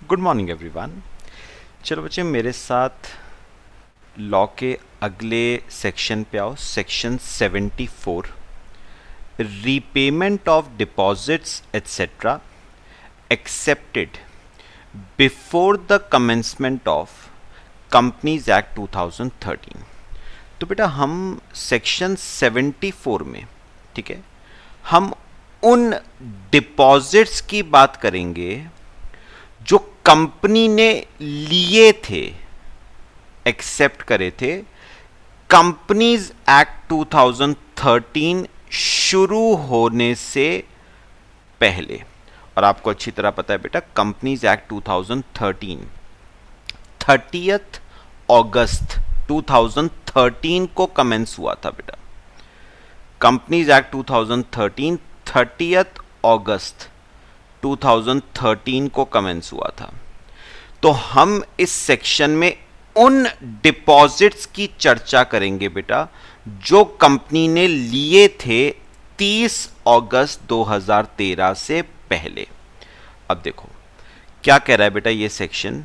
Good morning everyone. चलो बच्चे मेरे साथ लॉ के अगले सेक्शन पे आओ। Section 74, repayment of deposits etcetera accepted before the commencement of companies act 2013। तो बेटा हम सेक्शन 74 में, ठीक है, हम उन डिपॉजिट्स की बात करेंगे जो कंपनी ने लिए थे, एक्सेप्ट करे थे कंपनीज एक्ट 2013 शुरू होने से पहले। और आपको अच्छी तरह पता है बेटा, कंपनीज एक्ट 2013 30 अगस्त 2013 को कमेंस हुआ था बेटा। कंपनीज एक्ट 2013 30 अगस्त 2013 को कमेंस हुआ था। तो हम इस सेक्शन में उन डिपॉजिट्स की चर्चा करेंगे बेटा जो कंपनी ने लिए थे 30 अगस्त 2013 से पहले। अब देखो क्या कह रहा है बेटा ये सेक्शन,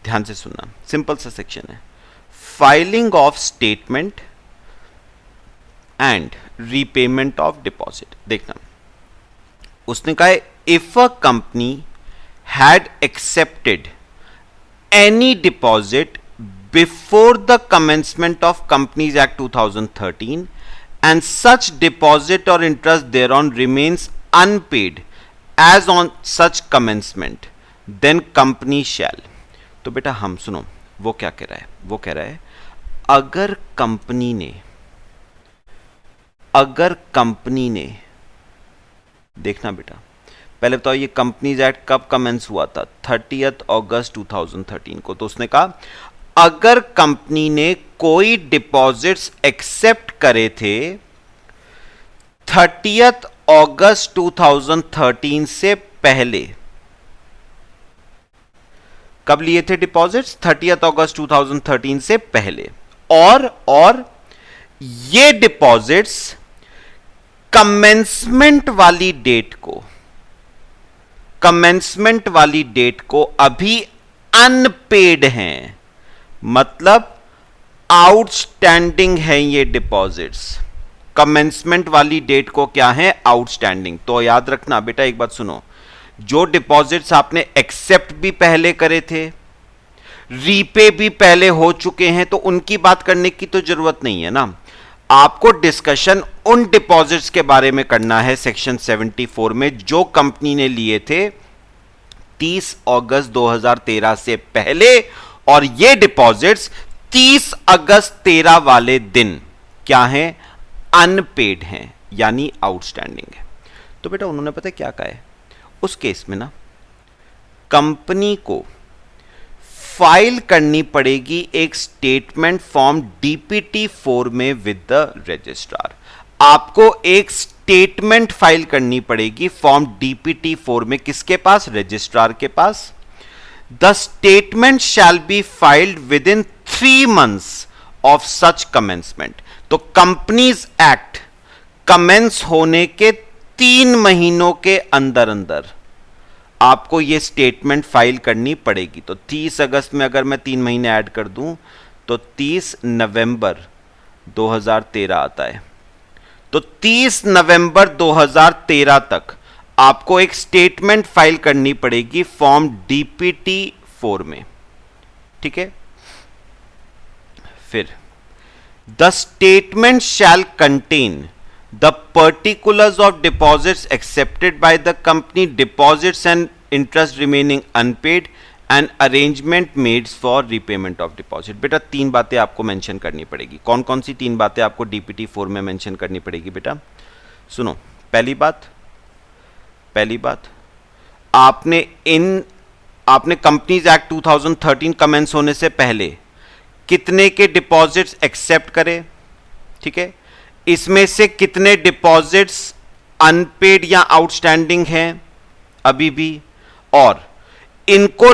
ध्यान से सुनना, सिंपल सा सेक्शन है। Filing of statement and repayment of deposit. देखना, उसने कहा है if a company had accepted any deposit before the commencement of Companies Act 2013 and such deposit or interest thereon remains unpaid as on such commencement, then company shall। तो बेटा हम सुनो वो क्या कह रहा है, वो कह रहा है अगर कंपनी ने देखना बेटा, पहले बताओ ये कंपनीज एक्ट कब कमेंस हुआ था? 30 अगस्त 2013 को। तो उसने कहा अगर कंपनी ने कोई डिपॉजिट्स एक्सेप्ट करे थे 30 अगस्त 2013 से पहले, कब लिए थे डिपॉजिट्स? 30 अगस्त 2013 से पहले, और ये डिपॉजिट्स कमेंसमेंट वाली डेट को अभी अनपेड हैं, मतलब आउटस्टैंडिंग है ये डिपॉजिट्स। कमेंसमेंट वाली डेट को क्या है? आउटस्टैंडिंग। तो याद रखना बेटा, एक बात सुनो, जो डिपॉजिट्स आपने एक्सेप्ट भी पहले करे थे, रीपे भी पहले हो चुके हैं, तो उनकी बात करने की तो जरूरत नहीं है ना। आपको डिस्कशन उन डिपॉजिट्स के बारे में करना है सेक्शन 74 में जो कंपनी ने लिए थे 30 अगस्त 2013 से पहले, और ये डिपॉजिट्स 30 अगस्त 13 वाले दिन क्या हैं? अनपेड हैं, यानी आउटस्टैंडिंग है। तो बेटा उन्होंने पता है क्या कहा है, उस केस में ना कंपनी को फाइल करनी पड़ेगी एक स्टेटमेंट फॉर्म डीपीटी 4 में विद द रजिस्ट्रार। आपको एक स्टेटमेंट फाइल करनी पड़ेगी फॉर्म डीपीटी 4 में, किसके पास? रजिस्ट्रार के पास। The statement shall be filed within 3 months of such commencement. तो कंपनीज एक्ट कमेंस होने के 3 महीनों के अंदर आपको यह स्टेटमेंट फाइल करनी पड़ेगी। तो 30 अगस्त में अगर मैं 3 महीने ऐड कर दूं तो 30 नवंबर 2013 आता है। तो 30 नवंबर 2013 तक आपको एक स्टेटमेंट फाइल करनी पड़ेगी फॉर्म डीपीटी 4 में, ठीक है। फिर the statement shall contain the particulars of deposits accepted by the company, deposits and interest remaining unpaid and arrangement made for repayment of deposit। बेटा 3 बातें आपको मेंशन करनी पड़ेगी। कौन कौन सी 3 बातें आपको डीपीटी 4 में मेंशन करनी पड़ेगी बेटा? सुनो, पहली बात आपने कंपनीज एक्ट 2013 कमेंस होने से पहले कितने के डिपॉजिट्स एक्सेप्ट करे, ठीक है। इसमें से कितने डिपॉजिट्स अनपेड या आउटस्टैंडिंग हैं अभी भी, और इनको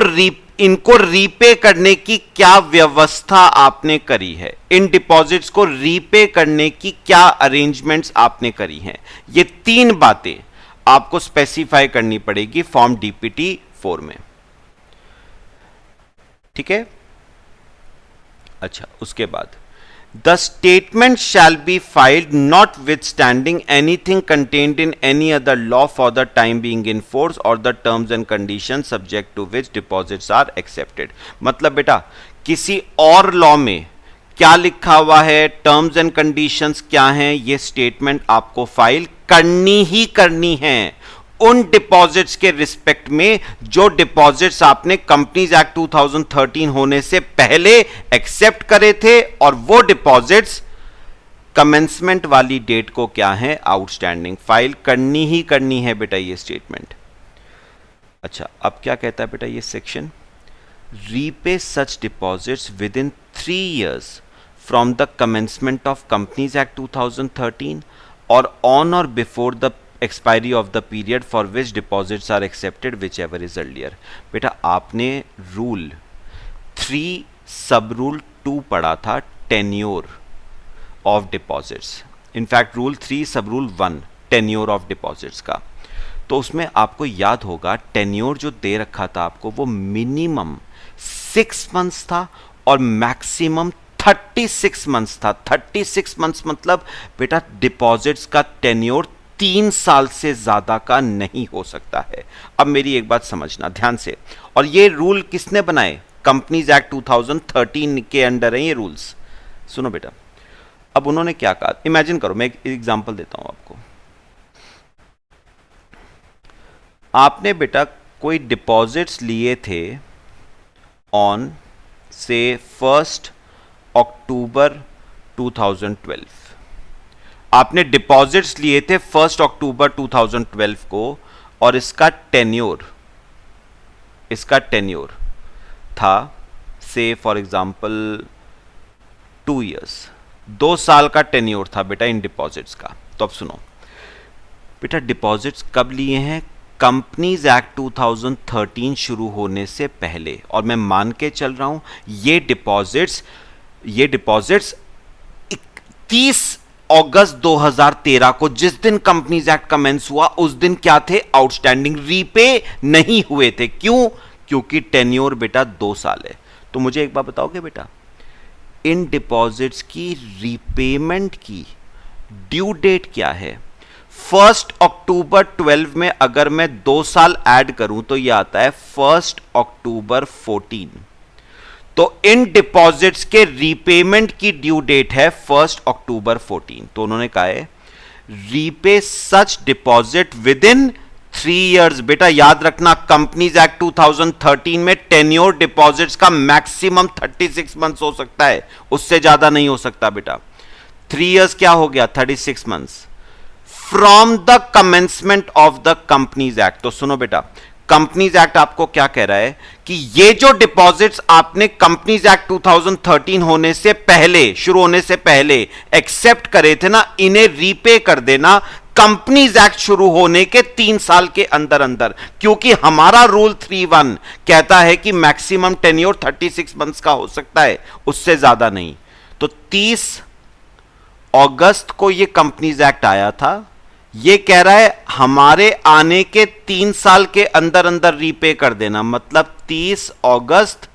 रीपे करने की क्या व्यवस्था आपने करी है, इन डिपॉजिट्स को रीपे करने की क्या अरेंजमेंट्स आपने करी हैं। ये 3 बातें आपको स्पेसिफाई करनी पड़ेगी फॉर्म डीपीटी 4 में। ठीक है। अच्छा, उसके बाद the statement shall be filed notwithstanding anything contained in any other law for the time being in force और the terms and condition subject to which deposits are accepted. मतलब बेटा किसी और लॉ में क्या लिखा हुआ है, टर्म्स एंड कंडीशंस क्या हैं, ये स्टेटमेंट आपको फाइल करनी ही करनी है उन डिपॉजिट्स के रिस्पेक्ट में जो डिपॉजिट्स आपने कंपनीज एक्ट 2013 होने से पहले एक्सेप्ट करे थे, और वो डिपॉजिट्स कमेंसमेंट वाली डेट को क्या है, आउटस्टैंडिंग। फाइल करनी ही करनी है बेटा ये स्टेटमेंट। अच्छा, अब क्या कहता है बेटा ये section, repay such deposits with in 3 years from the commencement of Companies Act 2013 or on or before the expiry of the period for which deposits are accepted, whichever is earlier। बेटा आपने rule 3 सब rule 2 पढ़ा था, tenure of deposits. In fact rule 3 सब rule 1 tenure of deposits का, तो उसमें आपको याद होगा टेन्योर जो दे रखा था आपको वो मिनिमम 6 months था और मैक्सिमम 36 months था। 36 months मतलब बेटा डिपॉजिट्स का टेन्योर 3 साल से ज्यादा का नहीं हो सकता है। अब मेरी एक बात समझना ध्यान से, और ये रूल किसने बनाए, कंपनीज एक्ट 2013 के अंडर है ये रूल्स। सुनो बेटा, अब उन्होंने क्या कहा, इमेजिन करो, मैं एक एग्जांपल देता हूं आपको। आपने बेटा कोई डिपॉजिट्स लिए थे ऑन से 1 अक्टूबर 2012, आपने डिपॉजिट्स लिए थे 1 अक्टूबर 2012 को, और इसका टेन्योर था से फॉर एग्जांपल 2 years, 2 साल का टेन्योर था बेटा इन डिपॉजिट्स का। तो अब सुनो बेटा, डिपॉजिट्स कब लिए हैं, कंपनीज एक्ट 2013 शुरू होने से पहले, और मैं मान के चल रहा हूं ये डिपॉजिट्स 30 अगस्त 2013 को जिस दिन कंपनीज एक्ट कमेंस हुआ उस दिन क्या थे, आउटस्टैंडिंग, रीपे नहीं हुए थे। क्यों, क्योंकि टेन्योर बेटा 2 साल है। तो मुझे एक बात बताओगे बेटा, इन डिपॉजिट्स की रीपेमेंट की ड्यू डेट क्या है। 1 अक्टूबर 12 में अगर मैं 2 साल ऐड करूं तो यह आता है 1 अक्टूबर 14। तो इन डिपॉजिट्स के रीपेमेंट की ड्यू डेट है 1 अक्टूबर 14। तो उन्होंने कहा है repay such deposit with in 3 years। बेटा याद रखना, कंपनीज एक्ट 2013 में टेन्योर डिपॉजिट्स का मैक्सिमम 36 months हो सकता है, उससे ज्यादा नहीं हो सकता बेटा। 3 years क्या हो गया, 36 months from the commencement of the companies act. तो सुनो बेटा, कंपनीज एक्ट आपको क्या कह रहा है कि ये जो डिपॉजिट्स आपने कंपनीज एक्ट 2013 होने से पहले, शुरू होने से पहले एक्सेप्ट करे थे ना, इन्हें रीपे कर देना कंपनीज एक्ट शुरू होने के 3 साल के अंदर अंदर, क्योंकि हमारा रूल 3(1) कहता है कि मैक्सिमम टेन्योर 36 months का हो सकता है, उससे ज्यादा नहीं। तो 30 अगस्त को ये कंपनीज एक्ट आया था, ये कह रहा है हमारे आने के 3 साल के अंदर अंदर रीपे कर देना, मतलब 30 अगस्त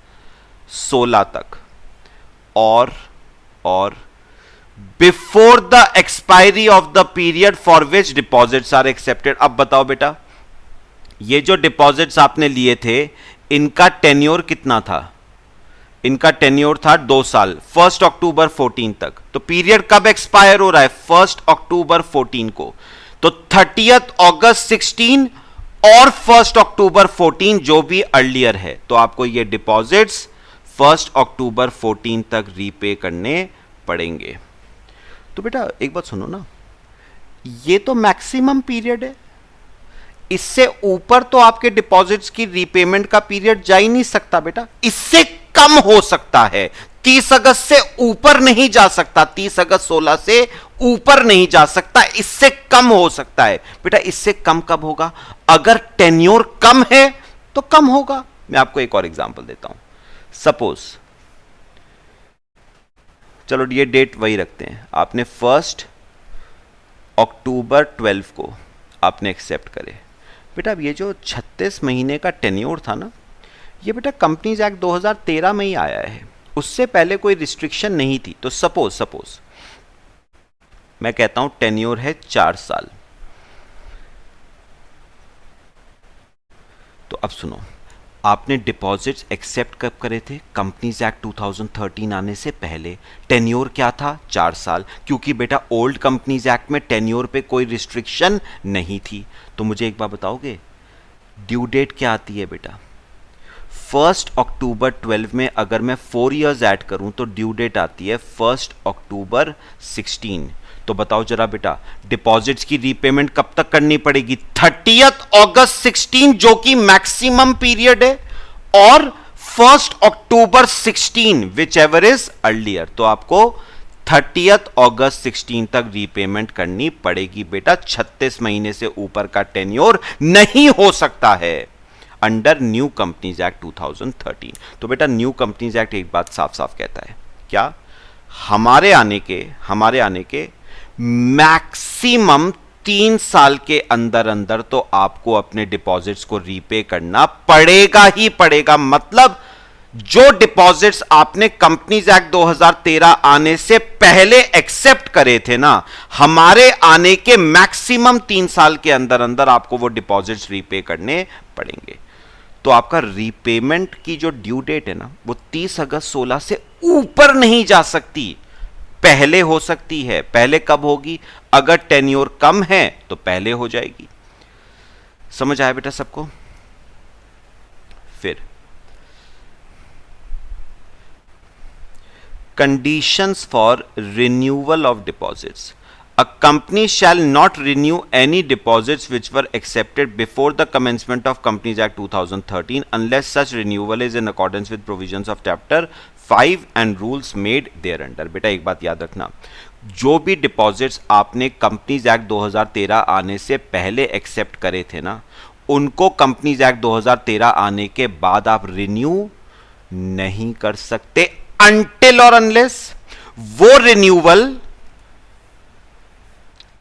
16 तक, और before the expiry of the period for which deposits are accepted. अब बताओ बेटा, ये जो डिपॉजिट्स आपने लिए थे इनका टेन्योर कितना था, इनका टेन्योर था 2 साल, 1 अक्टूबर 14 तक। तो पीरियड कब एक्सपायर हो रहा है, 1 अक्टूबर 14 को। तो 30 अगस्त 16 और 1 अक्टूबर 14 जो भी अर्लियर है, तो आपको ये डिपॉजिट्स 1 अक्टूबर 14 तक रीपे करने पड़ेंगे। तो बेटा एक बात सुनो ना, ये तो मैक्सिमम पीरियड है, इससे ऊपर तो आपके डिपॉजिट्स की रीपेमेंट का पीरियड जा ही नहीं सकता बेटा, इससे कम हो सकता है। 30 अगस्त से ऊपर नहीं जा सकता, 30 अगस्त 16 से ऊपर नहीं जा सकता, इससे कम हो सकता है। बेटा इससे कम कब होगा, अगर टेन्योर कम है तो कम होगा। मैं आपको एक और एग्जांपल देता हूं। सपोज, चलो ये डेट वही रखते हैं, आपने 1 अक्टूबर 12 को आपने एक्सेप्ट करे। बेटा अब ये जो 36 महीने का टेन्योर था ना, ये बेटा कंपनीज एक्ट 2013 में ही आया है, उससे पहले कोई रिस्ट्रिक्शन नहीं थी। तो सपोज मैं कहता हूं टेन्योर है 4 साल। तो अब सुनो, आपने डिपॉजिट्स एक्सेप्ट कब करे थे? कंपनीज एक्ट 2013 आने से पहले। टेन्योर क्या था? 4 साल, क्योंकि बेटा ओल्ड कंपनीज एक्ट में टेन्योर पे कोई रिस्ट्रिक्शन नहीं थी। तो मुझे एक बार बताओगे ड्यू डेट क्या आती है बेटा? 1 अक्टूबर 12 में अगर मैं 4 इयर्स ऐड करूं तो ड्यू डेट आती है 1 अक्टूबर 16। तो बताओ जरा बेटा, डिपॉजिट्स की रीपेमेंट कब तक करनी पड़ेगी? 30 अगस्त 16 जो कि मैक्सिमम पीरियड है, और 1 अक्टूबर 16 विच एवर इज अर्लियर। तो आपको 30 अगस्त 16 तक रीपेमेंट करनी पड़ेगी बेटा। 36 महीने से ऊपर का टेन्योर नहीं हो सकता है अंडर न्यू कंपनीज एक्ट 2013। तो बेटा न्यू कंपनीज एक्ट एक बात साफ साफ कहता है, क्या? हमारे आने के मैक्सिमम 3 साल के अंदर अंदर तो आपको अपने डिपॉजिट्स को रीपे करना पड़ेगा ही पड़ेगा। मतलब जो डिपॉजिट्स आपने कंपनीज एक्ट 2013 आने से पहले एक्सेप्ट करे थे ना, हमारे आने के मैक्सिमम 3 साल के अंदर अंदर आपको वो डिपॉजिट्स रीपे करने पड़ेंगे। तो आपका रीपेमेंट की जो ड्यू डेट है ना, वो 30 अगस्त 16 से ऊपर नहीं जा सकती, पहले हो सकती है। पहले कब होगी? अगर टेन्योर कम है तो पहले हो जाएगी। समझ आया बेटा सबको? फिर conditions for renewal of deposits. A company shall not renew any deposits which were accepted before the commencement of Companies Act 2013 unless such renewal is in accordance with provisions of Chapter 5 and rules made thereunder। बेटा एक बात याद रखना, जो भी deposits आपने companies act 2013 आने से पहले एक्सेप्ट करे थे ना, उनको कंपनीज एक्ट 2013 आने के बाद आप रिन्यू नहीं कर सकते अनटिल और अनलेस वो रिन्यूअल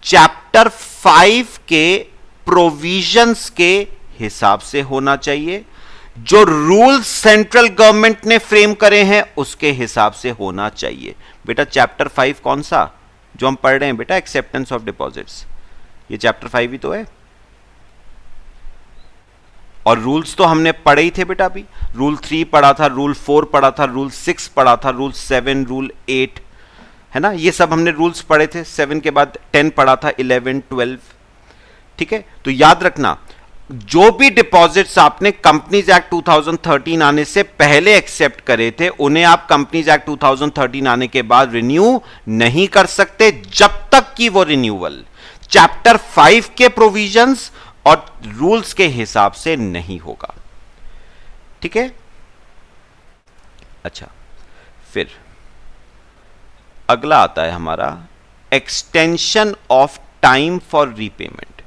चैप्टर 5 के प्रोविजंस के हिसाब से होना चाहिए, जो रूल्स सेंट्रल गवर्नमेंट ने फ्रेम करे हैं उसके हिसाब से होना चाहिए। बेटा चैप्टर 5 कौन सा जो हम पढ़ रहे हैं बेटा? Acceptance of deposits. ये चैप्टर 5 ही तो है। और रूल्स तो हमने पढ़े ही थे बेटा। अभी रूल 3 पढ़ा था, रूल 4 पढ़ा था, रूल 6 पढ़ा था, रूल 7, रूल 8, है ना? ये सब हमने रूल्स पढ़े थे। 7 के बाद 10 पढ़ा था, 11, 12। ठीक है, तो याद रखना, जो भी डिपॉजिट्स आपने कंपनीज एक्ट 2013 आने से पहले एक्सेप्ट करे थे, उन्हें आप कंपनीज एक्ट 2013 आने के बाद रिन्यू नहीं कर सकते जब तक कि वो रिन्यूअल चैप्टर 5 के प्रोविजंस और रूल्स के हिसाब से नहीं होगा। ठीक है, अच्छा, फिर अगला आता है हमारा extension of time for repayment.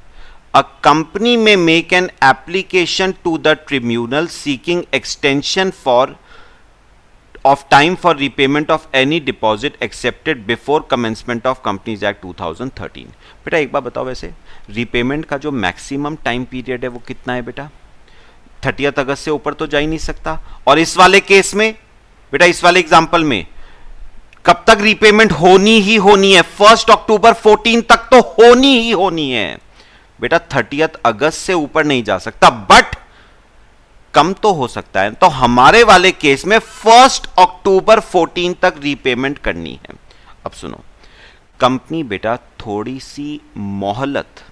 A company may make an application to the tribunal seeking extension of time for repayment of any deposit accepted before commencement of companies act 2013। बेटा एक बार बताओ, वैसे रीपेमेंट का जो मैक्सिमम टाइम पीरियड है वो कितना है बेटा? 30 अगस्त से ऊपर तो जा ही नहीं सकता। और इस वाले केस में बेटा, इस वाले एग्जांपल में कब तक रीपेमेंट होनी ही होनी है? 1 अक्टूबर 14 तक तो होनी ही होनी है बेटा। 30 अगस्त से ऊपर नहीं जा सकता, बट कम तो हो सकता है। तो हमारे वाले केस में 1 अक्टूबर 14 तक रीपेमेंट करनी है। अब सुनो, कंपनी बेटा थोड़ी सी मोहलत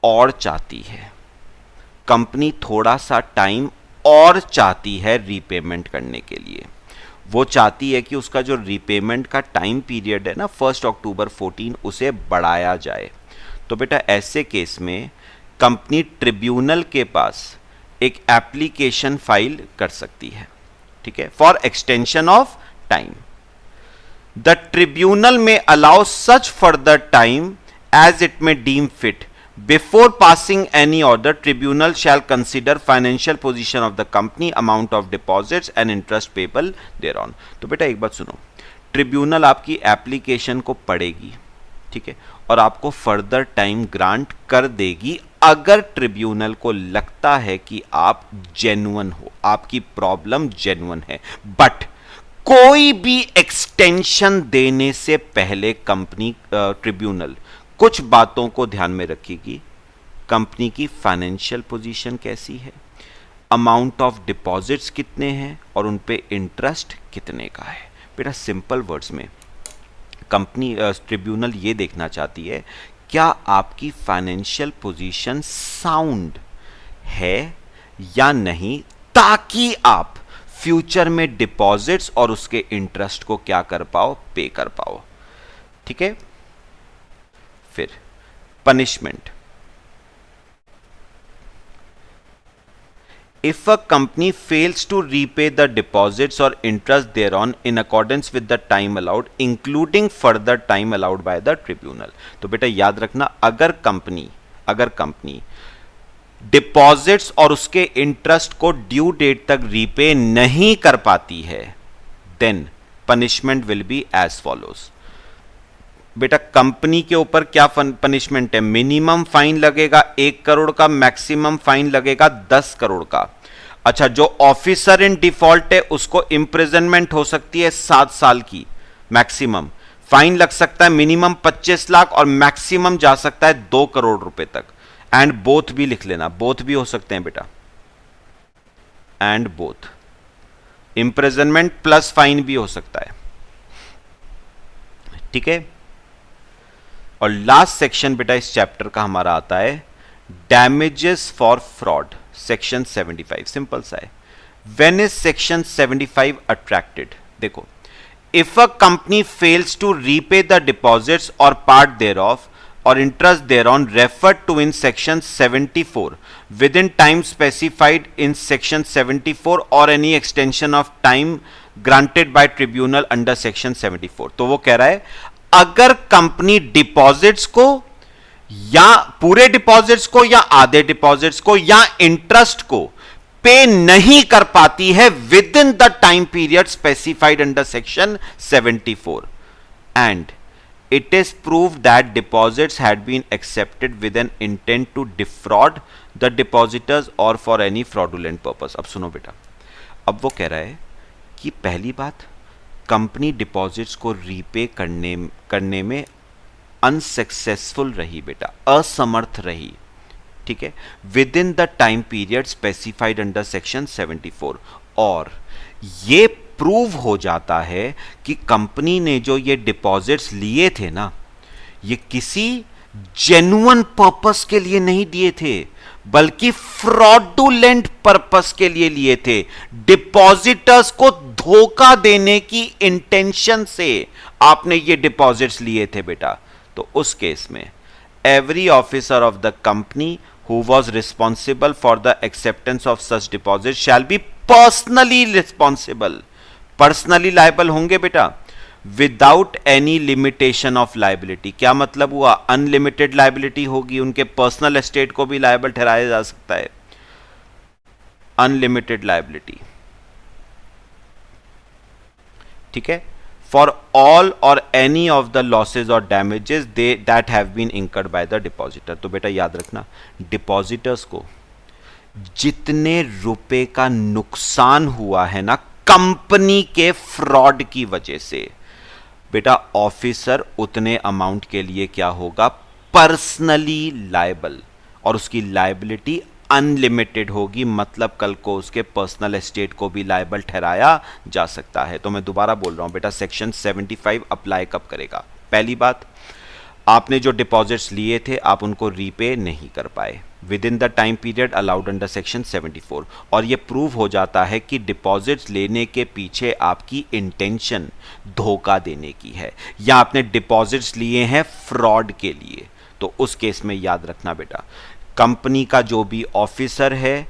और चाहती है, कंपनी थोड़ा सा टाइम और चाहती है रीपेमेंट करने के लिए। वो चाहती है कि उसका जो रीपेमेंट का टाइम पीरियड है ना 1 अक्टूबर 14, उसे बढ़ाया जाए। तो बेटा ऐसे केस में कंपनी ट्रिब्यूनल के पास एक एप्लीकेशन फाइल कर सकती है, ठीक है, for extension of time. The tribunal may allow such further time as it may deem fit. Before passing any order, tribunal shall consider financial position of the company, amount of deposits and interest payable thereon। तो बेटा एक बात सुनो, tribunal आपकी application को पढ़ेगी, ठीक है, और आपको फर्दर टाइम ग्रांट कर देगी अगर ट्रिब्यूनल को लगता है कि आप जेन्युइन हो, आपकी प्रॉब्लम जेन्युइन है। बट कोई भी एक्सटेंशन देने से पहले कंपनी ट्रिब्यूनल कुछ बातों को ध्यान में रखेगी। कंपनी की फाइनेंशियल पोजीशन कैसी है, अमाउंट ऑफ डिपॉजिट्स कितने हैं और उन पे इंटरेस्ट कितने का है। बेटा सिंपल वर्ड्स में कंपनी ट्रिब्यूनल ये देखना चाहती है क्या आपकी फाइनेंशियल पोजीशन साउंड है या नहीं, ताकि आप फ्यूचर में डिपॉजिट्स और उसके इंटरेस्ट को क्या कर पाओ, पे कर पाओ। ठीक है। फिर punishment, if a company fails to repay the deposits or interest thereon in accordance with the time allowed, including further time allowed by the tribunal। तो बेटा याद रखना, अगर कंपनी डिपॉजिट्स और उसके इंटरेस्ट को ड्यू डेट तक रीपे नहीं कर पाती है, then punishment will be as follows. बेटा कंपनी के ऊपर क्या पनिशमेंट है, मिनिमम फाइन लगेगा 1 करोड़ का, मैक्सिमम फाइन लगेगा 10 करोड़ का। अच्छा, जो ऑफिसर इन डिफॉल्ट है उसको इंप्रिजनमेंट हो सकती है 7 साल की मैक्सिमम, फाइन लग सकता है मिनिमम 25 लाख और मैक्सिमम जा सकता है 2 करोड़ रुपए तक। एंड बोथ भी लिख लेना, बोथ भी हो सकते हैं बेटा, and both, imprisonment plus fine भी हो सकता है। ठीक है। और लास्ट सेक्शन बेटा इस चैप्टर का हमारा आता है damages for fraud, section 75। Simple सा है। व्हेन इज सेक्शन 75 अट्रैक्टेड, देखो, if a company fails to repay the deposits or part thereof or interest thereon referred to in section 74 within time specified in section 74 or any extension of time granted by tribunal under section 74। तो वो कह रहा है अगर company deposits को या पूरे deposits को या आधे डिपॉजिट्स को या इंटरेस्ट को पे नहीं कर पाती है within the time period specified under section 74 and it is prove that deposits had been accepted with an intent to defraud the depositors or for any fraudulent purpose. अब सुनो बेटा, अब वो कह रहा है कि पहली बात, कंपनी डिपॉजिट्स को रीपे करने में अनसक्सेसफुल रही बेटा, असमर्थ रही। ठीक है, within the time period specified under section 74, और ये प्रूव हो जाता है कि कंपनी ने जो ये डिपॉजिट्स लिए थे ना, ये किसी जेन्युइन पर्पस के लिए नहीं दिए थे, बल्कि फ्रॉडुलेंट पर्पस के लिए लिए थे। डिपॉजिटर्स को धोखा देने की इंटेंशन से आपने ये डिपॉजिट्स लिए थे बेटा। तो उस केस में every officer of the company who was responsible for the acceptance of such deposit shall be personally responsible, personally liable होंगे बेटा, without any limitation of liability. क्या मतलब हुआ, अनलिमिटेड लाइबिलिटी होगी, उनके पर्सनल एस्टेट को भी लायबल ठहराया जा सकता है, अनलिमिटेड लाइबिलिटी। ठीक है, for all or any of the losses or damages that have been incurred by the depositor. तो बेटा याद रखना, डिपॉजिटर्स को जितने रुपए का नुकसान हुआ है ना कंपनी के फ्रॉड की वजह से, बेटा ऑफिसर उतने अमाउंट के लिए क्या होगा, पर्सनली लायबल, और उसकी लायबिलिटी अनलिमिटेड होगी। मतलब कल को उसके पर्सनल एस्टेट को भी लायबल ठहराया जा सकता है। तो मैं दोबारा बोल रहा हूं बेटा, सेक्शन 75 अप्लाई कब करेगा। पहली बात, आपने जो डिपॉजिट्स लिए थे आप उनको रीपे नहीं कर पाए with in the time period allowed under section 74, और ये प्रूव हो जाता है कि डिपॉजिट्स लेने के पीछे आपकी इंटेंशन धोखा देने की है, या आपने डिपॉजिट्स लिए हैं फ्रॉड के लिए। तो उस केस में याद रखना बेटा, कंपनी का जो भी ऑफिसर है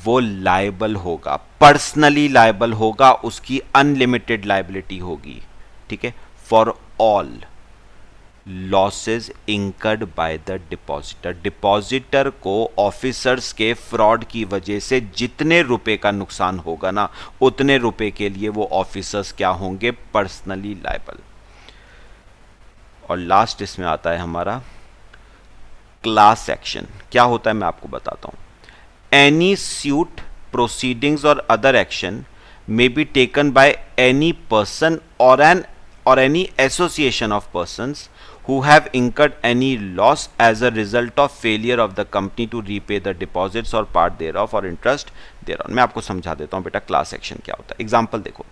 वो लायबल होगा, पर्सनली लायबल होगा, उसकी अनलिमिटेड लायबिलिटी होगी। ठीक है, for all losses incurred by the depositor. Depositor को ऑफिसर्स के फ्रॉड की वजह से जितने रुपए का नुकसान होगा ना, उतने रुपए के लिए वो ऑफिसर्स क्या होंगे, पर्सनली लायबल। और लास्ट इसमें आता है हमारा क्लास एक्शन। क्या होता है मैं आपको बताता हूं। एनी सूट, प्रोसीडिंग्स और other action may be taken by any person or any association of persons who have incurred any loss as a result of failure of the company to repay the deposits or part thereof or interest thereon। मैं आपको समझा देता हूं बेटा class action क्या होता है। Example देखो,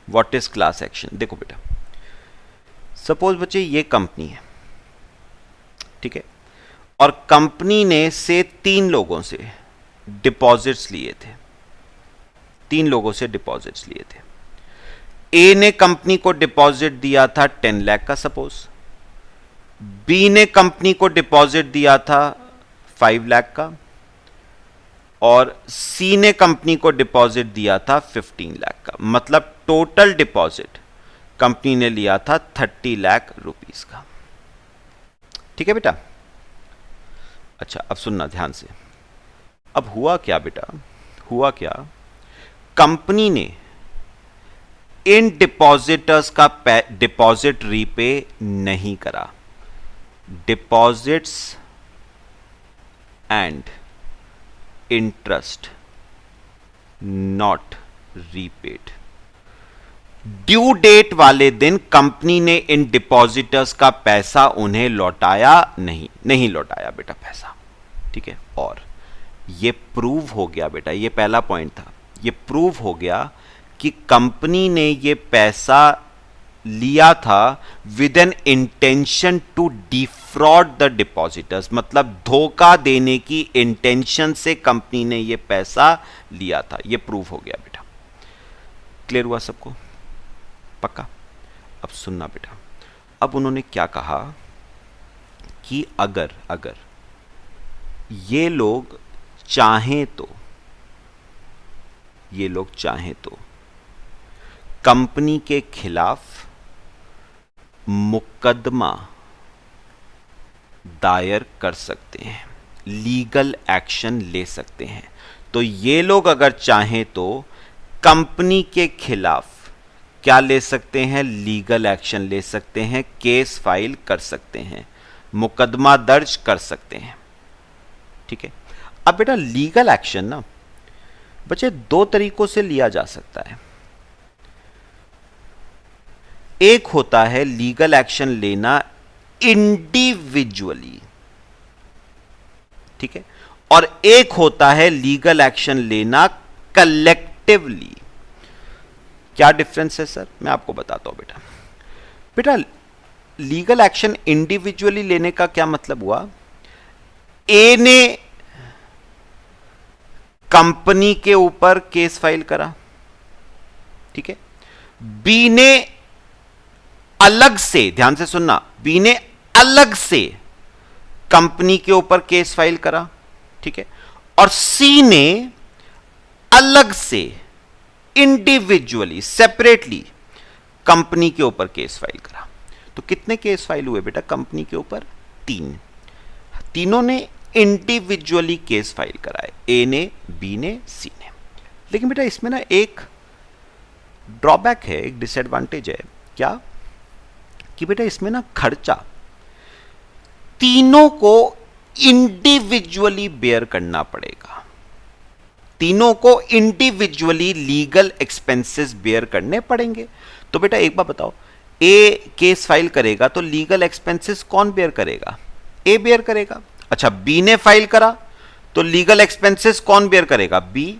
व्हाट इज क्लास एक्शन। देखो बेटा, सपोज बच्चे ये कंपनी है, ठीक है, और कंपनी ने से 3 लोगों से डिपॉजिट्स लिए थे, 3 लोगों से डिपॉजिट्स लिए थे। ए ने कंपनी को डिपॉजिट दिया था 10 लाख का सपोज, बी ने कंपनी को डिपॉजिट दिया था 5 लाख का, और सी ने कंपनी को डिपॉजिट दिया था 15 लाख का। मतलब टोटल डिपॉजिट कंपनी ने लिया था 30 लाख रुपीस का। ठीक है बेटा। अच्छा अब सुनना ध्यान से। अब हुआ क्या बेटा, हुआ क्या, कंपनी ने इन डिपॉजिटर्स का डिपॉजिट रीपे नहीं करा। Deposits and interest not repaid. Due date वाले दिन कंपनी ने इन डिपॉजिटर्स का पैसा उन्हें लौटाया नहीं लौटाया बेटा पैसा। ठीक है, और ये प्रूव हो गया बेटा, ये पहला पॉइंट था, ये प्रूव हो गया कि कंपनी ने ये पैसा लिया था with an intention to defraud the depositors. मतलब धोखा देने की इंटेंशन से कंपनी ने ये पैसा लिया था। ये प्रूव हो गया बेटा। क्लियर हुआ सबको? पक्का? अब सुनना बेटा, अब उन्होंने क्या कहा कि अगर ये लोग चाहें तो कंपनी के खिलाफ मुकदमा दायर कर सकते हैं, लीगल एक्शन ले सकते हैं। तो ये लोग अगर चाहें तो कंपनी के खिलाफ क्या ले सकते हैं, लीगल एक्शन ले सकते हैं, केस फाइल कर सकते हैं, मुकदमा दर्ज कर सकते हैं। ठीक है। अब बेटा लीगल एक्शन ना बच्चे 2 तरीकों से लिया जा सकता है। एक होता है लीगल एक्शन लेना इंडिविजुअली, ठीक है, और एक होता है लीगल एक्शन लेना कलेक्टिवली। क्या डिफरेंस है सर? मैं आपको बताता हूं बेटा। बेटा लीगल एक्शन इंडिविजुअली लेने का क्या मतलब हुआ, ए ने कंपनी के ऊपर केस फाइल करा, ठीक है, बी ने अलग से, ध्यान से सुनना, बी ने अलग से कंपनी के ऊपर केस फाइल करा, ठीक है, और सी ने अलग से इंडिविजुअली सेपरेटली कंपनी के ऊपर केस फाइल करा। तो कितने केस फाइल हुए बेटा कंपनी के ऊपर? 3। तीनों ने इंडिविजुअली केस फाइल कराए, ए ने, बी ने, सी ने। लेकिन बेटा इसमें ना एक ड्रॉबैक है, एक डिसएडवांटेज है। क्या? कि बेटा इसमें ना खर्चा तीनों को इंडिविजुअली बेयर करना पड़ेगा। तीनों को इंडिविजुअली लीगल एक्सपेंसेस बेयर करने पड़ेंगे। तो बेटा एक बात बताओ, ए केस फाइल करेगा तो लीगल एक्सपेंसेस कौन बेयर करेगा? ए बेयर करेगा। अच्छा बी ने फाइल करा तो लीगल एक्सपेंसेस कौन बेयर करेगा? बी।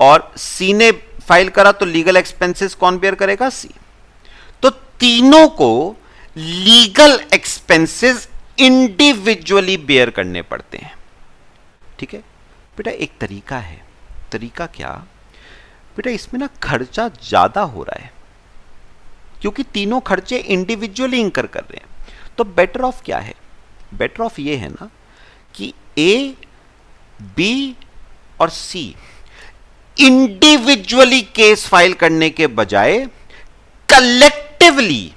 और सी ने फाइल करा तो लीगल एक्सपेंसेस कौन बेयर करेगा? सी। तो तीनों को लीगल एक्सपेंसेस इंडिविजुअली बेयर करने पड़ते हैं। ठीक है बेटा, एक तरीका है। तरीका क्या बेटा, इसमें ना खर्चा ज्यादा हो रहा है क्योंकि तीनों खर्चे इंडिविजुअली इंकर कर रहे हैं। तो बेटर ऑफ क्या है? बेटर ऑफ ये है ना कि ए, बी और सी इंडिविजुअली केस फाइल करने के बजाय कलेक्टिवली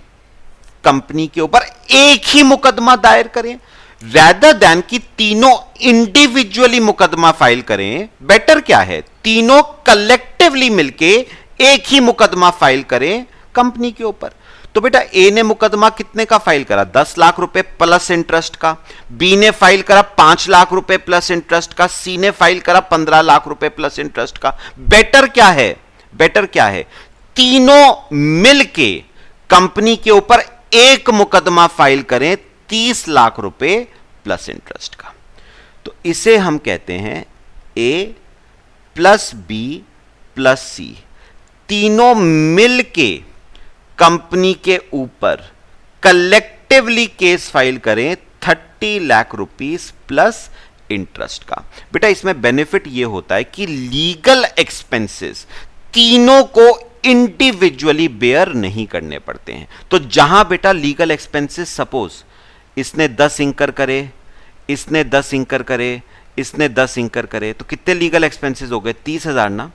कंपनी के ऊपर एक ही मुकदमा दायर करें, रैदर देन कि तीनों इंडिविजुअली मुकदमा फाइल करें। बेटर क्या है? तीनों कलेक्टिवली मिलके एक ही मुकदमा फाइल करें कंपनी के ऊपर। तो बेटा ए ने मुकदमा कितने का फाइल करा? 10 लाख रुपए प्लस इंटरेस्ट का। बी ने फाइल करा 5 लाख रुपए प्लस इंटरेस्ट का। सी ने फाइल करा 15 लाख रुपए प्लस इंटरेस्ट का। बेटर क्या है? बेटर क्या है? तीनों मिलके कंपनी के ऊपर एक मुकदमा फाइल करें 30 लाख रुपए प्लस इंटरेस्ट का। तो इसे हम कहते हैं ए प्लस बी प्लस सी, तीनों मिलके कंपनी के ऊपर कलेक्टिवली केस फाइल करें 30 लाख रुपीस प्लस इंटरेस्ट का। बेटा इसमें बेनिफिट यह होता है कि लीगल एक्सपेंसेस तीनों को इंडिविजुअली बेयर नहीं करने पड़ते हैं। तो जहां बेटा लीगल एक्सपेंसेस, सपोज इसने 10 इंकर करे, इसने 10 इंकर करे, इसने 10 इंकर करे, तो कितने लीगल एक्सपेंसेस हो गए? 30,000 ना।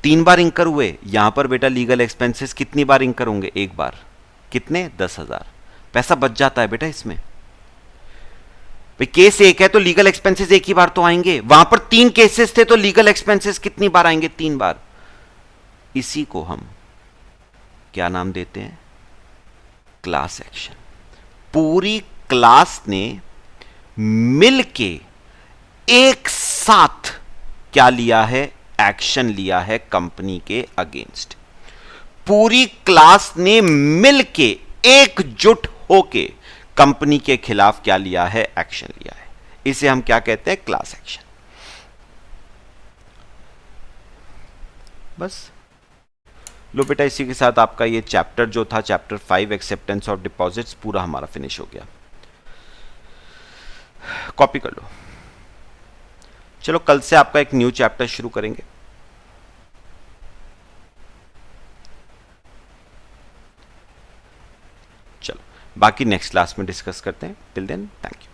3 बार इंकर हुए। यहां पर बेटा लीगल एक्सपेंसेस कितनी बार इंकर होंगे? एक बार। कितने? 10,000। पैसा बच जाता है बेटा इसमें। भाई केस एक है तो लीगल एक्सपेंसेस एक ही बार तो आएंगे। वहां पर 3 केसेस थे तो लीगल एक्सपेंसेस कितनी बार आएंगे? 3 बार। इसी को हम क्या नाम देते हैं? Class action. पूरी क्लास ने मिलके एक साथ क्या लिया है? एक्शन लिया है कंपनी के अगेंस्ट। पूरी क्लास ने मिलके एकजुट होके कंपनी के खिलाफ क्या लिया है? एक्शन लिया है। इसे हम क्या कहते हैं? Class action. बस लो बेटा, इसी के साथ आपका ये चैप्टर जो था, चैप्टर 5 एक्सेप्टेंस ऑफ डिपॉजिट्स, पूरा हमारा फिनिश हो गया। कॉपी कर लो। चलो कल से आपका एक न्यू चैप्टर शुरू करेंगे। चलो बाकी नेक्स्ट क्लास में डिस्कस करते हैं। Till then thank you.